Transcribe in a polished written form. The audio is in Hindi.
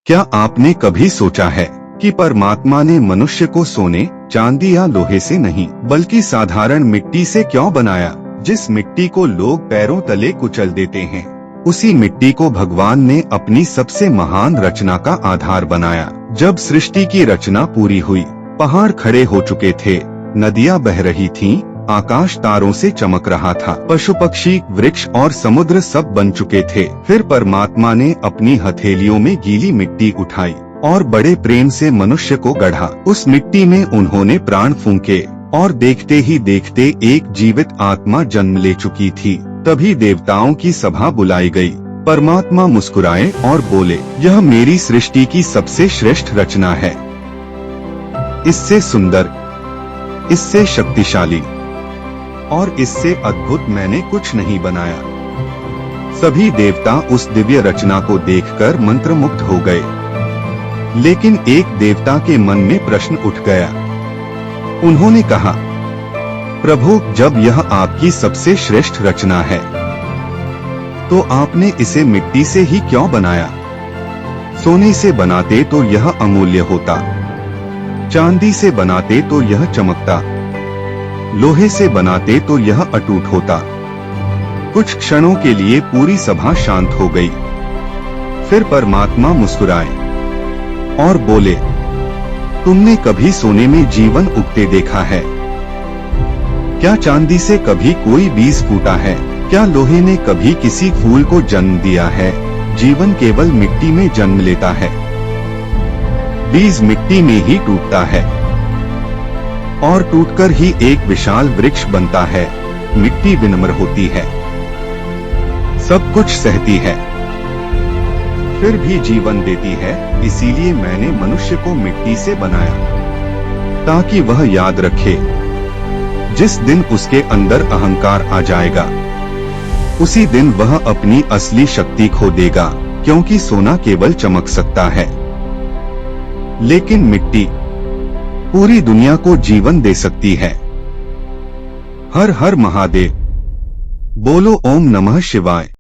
क्या आपने कभी सोचा है कि परमात्मा ने मनुष्य को सोने, चांदी या लोहे से नहीं बल्कि साधारण मिट्टी से क्यों बनाया? जिस मिट्टी को लोग पैरों तले कुचल देते हैं, उसी मिट्टी को भगवान ने अपनी सबसे महान रचना का आधार बनाया। जब सृष्टि की रचना पूरी हुई, पहाड़ खड़े हो चुके थे, नदियां बह रही थीं, आकाश तारों से चमक रहा था, पशु पक्षी, वृक्ष और समुद्र सब बन चुके थे। फिर परमात्मा ने अपनी हथेलियों में गीली मिट्टी उठाई और बड़े प्रेम से मनुष्य को गढ़ा। उस मिट्टी में उन्होंने प्राण फूंके और देखते ही देखते एक जीवित आत्मा जन्म ले चुकी थी। तभी देवताओं की सभा बुलाई गई। परमात्मा मुस्कुराए और बोले, यह मेरी सृष्टि की सबसे श्रेष्ठ रचना है। इससे सुंदर, इससे शक्तिशाली और इससे अद्भुत मैंने कुछ नहीं बनाया। सभी देवता उस दिव्य रचना को देखकर मंत्रमुग्ध हो गए। लेकिन एक देवता के मन में प्रश्न उठ गया। उन्होंने कहा, प्रभु, जब यह आपकी सबसे श्रेष्ठ रचना है, तो आपने इसे मिट्टी से ही क्यों बनाया? सोने से बनाते तो यह अमूल्य होता, चांदी से बनाते तो यह चमकता, लोहे से बनाते तो यह अटूट होता। कुछ क्षणों के लिए पूरी सभा शांत हो गई। फिर परमात्मा मुस्कुराए और बोले, तुमने कभी सोने में जीवन उगते देखा है? क्या चांदी से कभी कोई बीज फूटा है? क्या लोहे ने कभी किसी फूल को जन्म दिया है? जीवन केवल मिट्टी में जन्म लेता है। बीज मिट्टी में ही टूटता है और टूटकर ही एक विशाल वृक्ष बनता है। मिट्टी विनम्र होती है, सब कुछ सहती है, फिर भी जीवन देती है। इसीलिए मैंने मनुष्य को मिट्टी से बनाया, ताकि वह याद रखे, जिस दिन उसके अंदर अहंकार आ जाएगा, उसी दिन वह अपनी असली शक्ति खो देगा। क्योंकि सोना केवल चमक सकता है, लेकिन मिट्टी पूरी दुनिया को जीवन दे सकती है। हर हर महादेव। बोलो ओम नमः शिवाय।